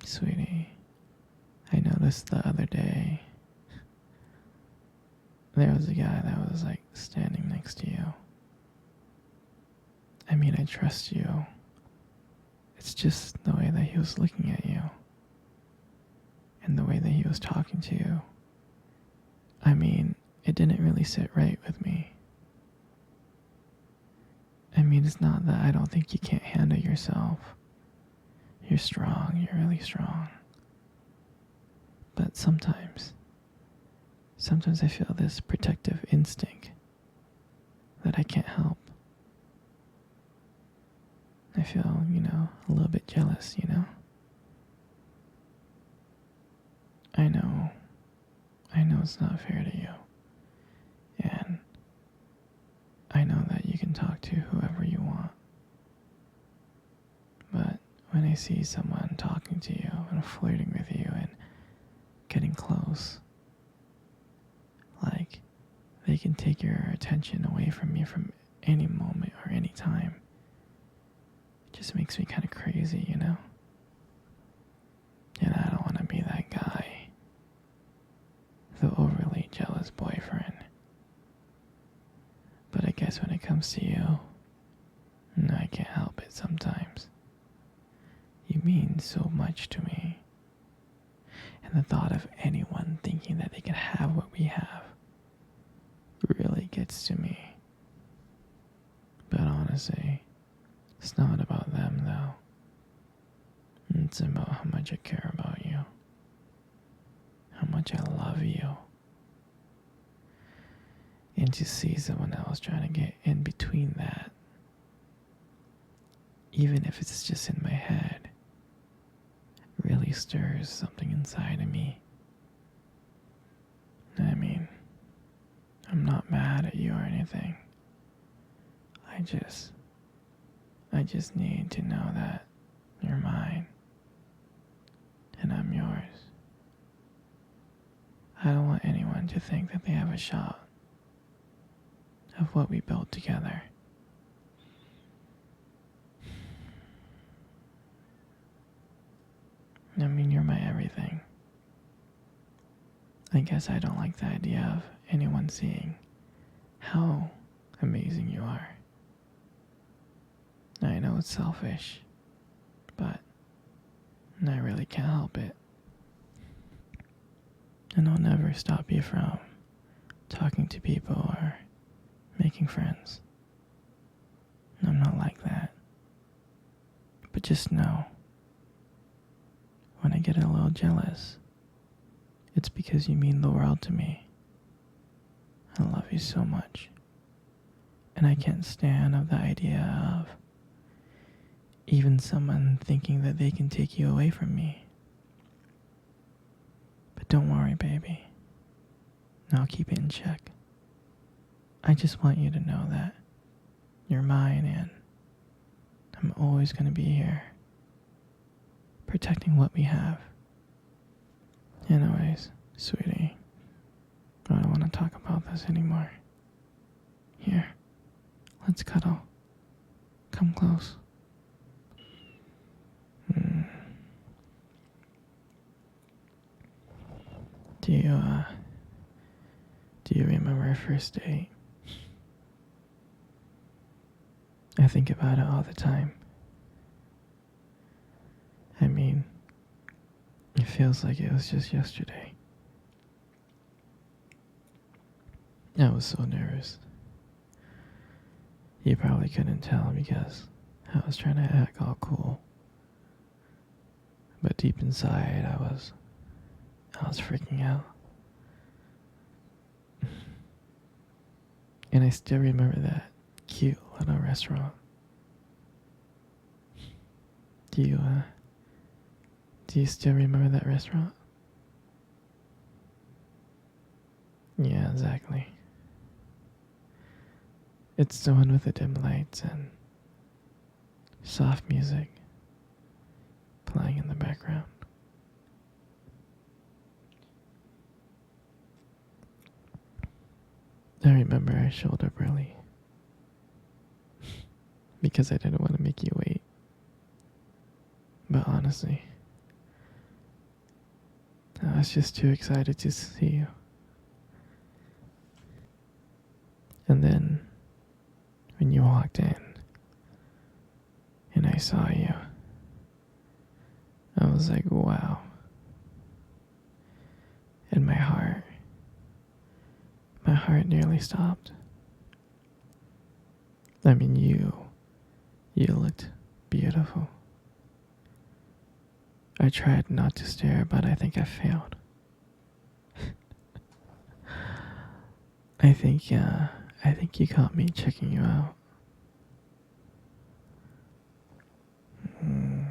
Sweetie, I noticed the other day there was a guy that was like standing next to you. I mean, I trust you. It's just the way that he was looking at you and the way that he was talking to you. I mean, it didn't really sit right with me. I mean, it's not that I don't think you can't handle yourself. You're strong, you're really strong. But sometimes I feel this protective instinct that I can't help. I feel, a little bit jealous, I know it's not fair to you. And I know that you can talk to whoever you want. But when I see someone talking to you and flirting with you and getting close, like they can take your attention away from you from any moment or any time, it just makes me kind of crazy, And I don't want to be that guy, the overly jealous boyfriend. But I guess when it comes to you, no, I can't help it sometimes. You mean so much to me. And the thought of anyone thinking that they can have what we have really gets to me. But honestly, it's not about them though. It's about how much I care about you. How much I love you. And to see someone else trying to get in between that, even if it's just in my head, really stirs something inside of me. I mean, I'm not mad at you or anything. I just need to know that you're mine and I'm yours. I don't want anyone to think that they have a shot of what we built together. I mean, you're my everything. I guess I don't like the idea of anyone seeing how amazing you are. I know it's selfish, but I really can't help it. And I'll never stop you from talking to people or making friends. I'm not like that. But just know, when I get a little jealous, it's because you mean the world to me. I love you so much. And I can't stand of the idea of even someone thinking that they can take you away from me. But don't worry, baby. I'll keep it in check. I just want you to know that you're mine and I'm always going to be here, protecting what we have. Anyways, sweetie, I don't want to talk about this anymore. Here, let's cuddle. Come close. Do you remember our first date? I think about it all the time. I mean, it feels like it was just yesterday. I was so nervous. You probably couldn't tell because I was trying to act all cool. But deep inside, I was freaking out. And I still remember that cute little restaurant. Do you still remember that restaurant? Yeah, exactly. It's the one with the dim lights and soft music playing in the background. I remember I showed up early because I didn't want to make you wait. But honestly, was just too excited to see you. And then, when you walked in, and I saw you, I was like, wow. And my heart nearly stopped. I mean, you looked beautiful. I tried not to stare, but I think I failed. I think you caught me checking you out. Mm.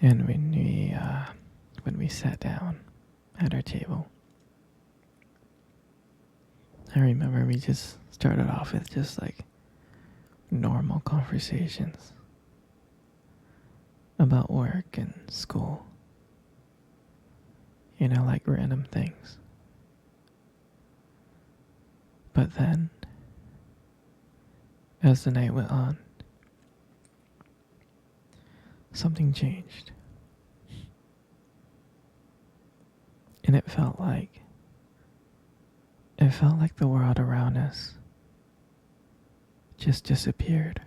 And when we sat down at our table, I remember we just started off with just like normal conversations about work and school. You know, like random things. But then, as the night went on, something changed. And it felt like the world around us just disappeared.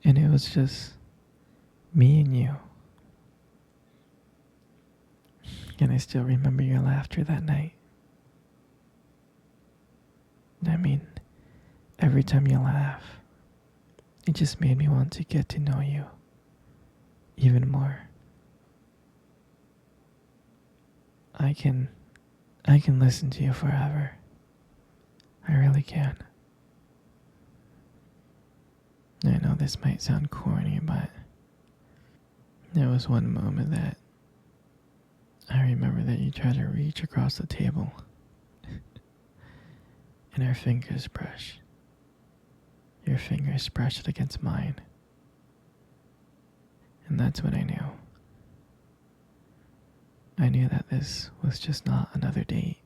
And it was just me and you. And I still remember your laughter that night. I mean, every time you laugh, it just made me want to get to know you even more. I can listen to you forever. I really can. I know this might sound corny, but there was one moment that I remember that you tried to reach across the table and our fingers brushed. Your fingers brushed against mine. And that's when I knew. I knew that this was just not another date.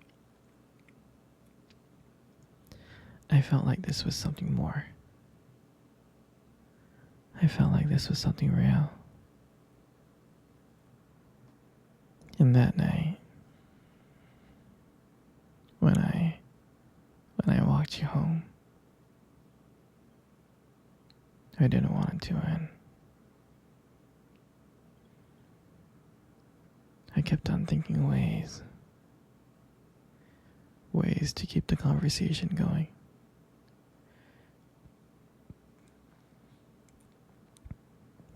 I felt like this was something more. I felt like this was something real. And that night, when I walked you home, I didn't want it to end. I kept on thinking ways to keep the conversation going.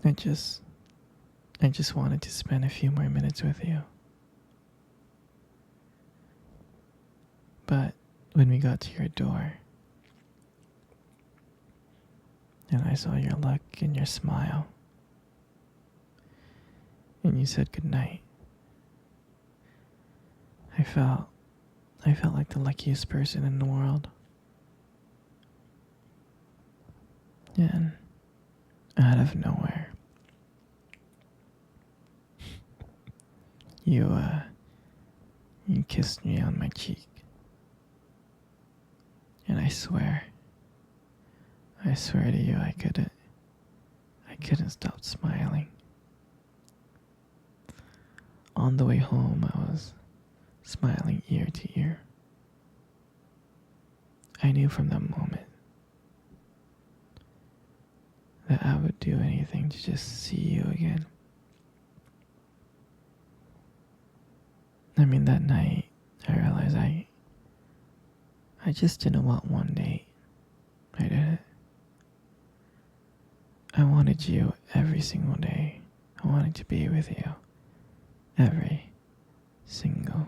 I just wanted to spend a few more minutes with you. But when we got to your door, and I saw your look and your smile, and you said goodnight, I felt like the luckiest person in the world. And out of nowhere, you kissed me on my cheek. And I swear to you, I couldn't stop smiling. On the way home, I was smiling ear to ear. I knew from that moment that I would do anything to just see you again. I mean, that night, I realized I just didn't want one date. I didn't. I wanted you every single day. I wanted to be with you every single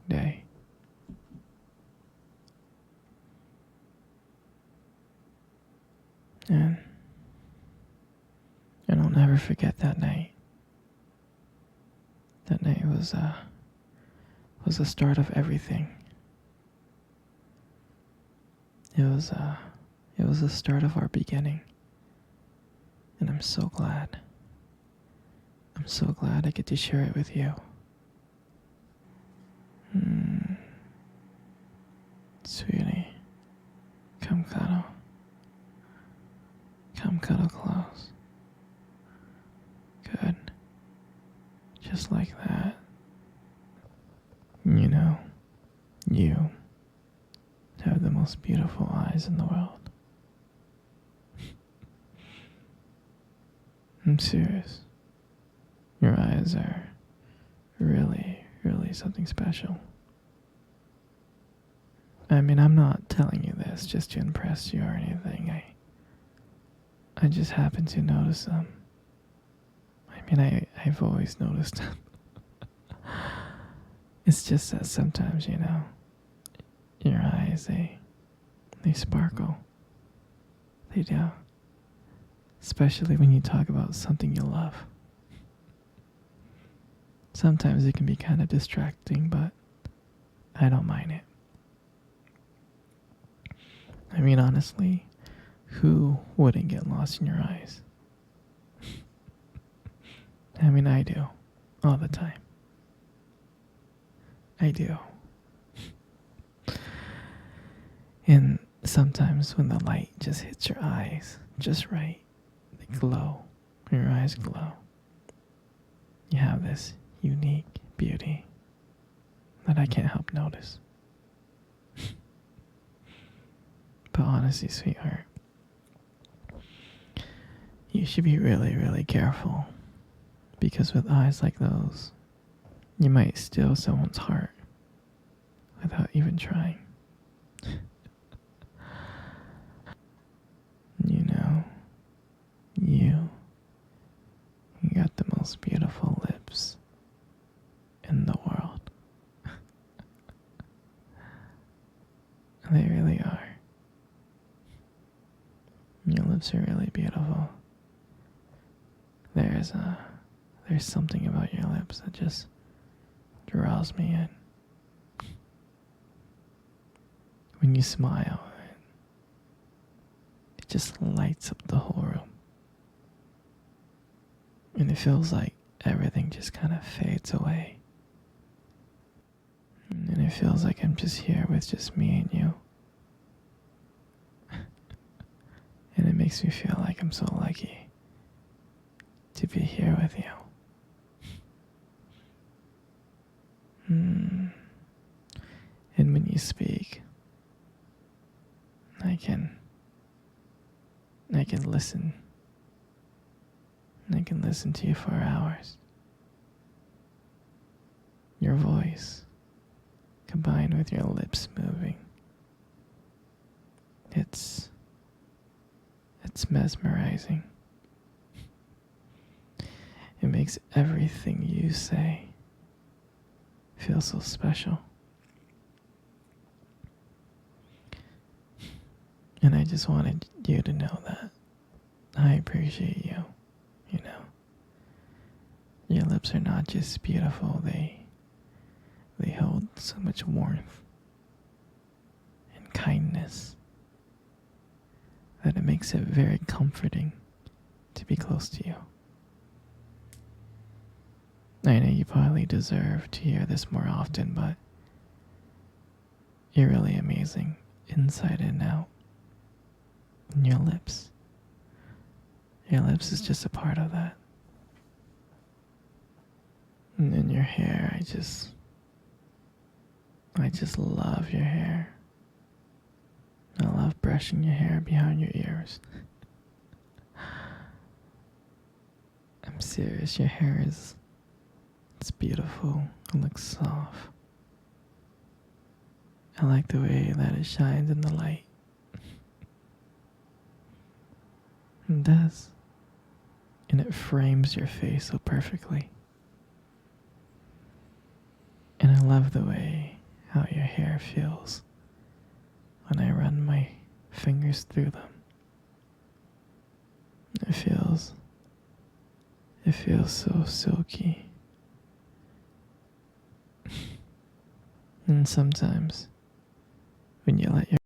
day. And I'll never forget that night. That night was the start of everything. It was the start of our beginning. And I'm so glad. I'm so glad I get to share it with you. Sweetie, come cuddle. Come cuddle close. Good. Just like that. You know, you have the most beautiful eyes in the world. I'm serious. Your eyes are really, really something special. I mean, I'm not telling you this just to impress you or anything. I just happen to notice them. I mean, I've always noticed them. It's just that sometimes, your eyes, they sparkle. They do. Especially when you talk about something you love. Sometimes it can be kind of distracting, but I don't mind it. I mean, honestly, who wouldn't get lost in your eyes? I mean, I do. All the time. I do. And sometimes when the light just hits your eyes just right, they glow. Your eyes glow. You have this unique beauty that I can't help notice. But honestly, sweetheart, you should be really, really careful. Because with eyes like those, you might steal someone's heart without even trying. You know, you got the most beautiful lips in the world. They really are. Your lips are really beautiful. There's something about your lips that just draws me in. When you smile, it just lights up the whole room. And it feels like everything just kind of fades away. And it feels like I'm just here with just me and you. And it makes me feel like I'm so lucky to be here with you. And when you speak, I can listen. I can listen to you for hours. Your voice, combined with your lips moving, it's mesmerizing. It makes everything you say feel so special. And I just wanted you to know that I appreciate you, Your lips are not just beautiful, they hold so much warmth and kindness that it makes it very comforting to be close to you. I know you probably deserve to hear this more often, but you're really amazing inside and out. And your lips is just a part of that. And then your hair, I just love your hair. I love brushing your hair behind your ears. I'm serious, your hair it's beautiful. It looks soft. I like the way that it shines in the light. It does. And it frames your face so perfectly. And I love the way how your hair feels when I run my fingers through them. It feels so silky. And sometimes when you let your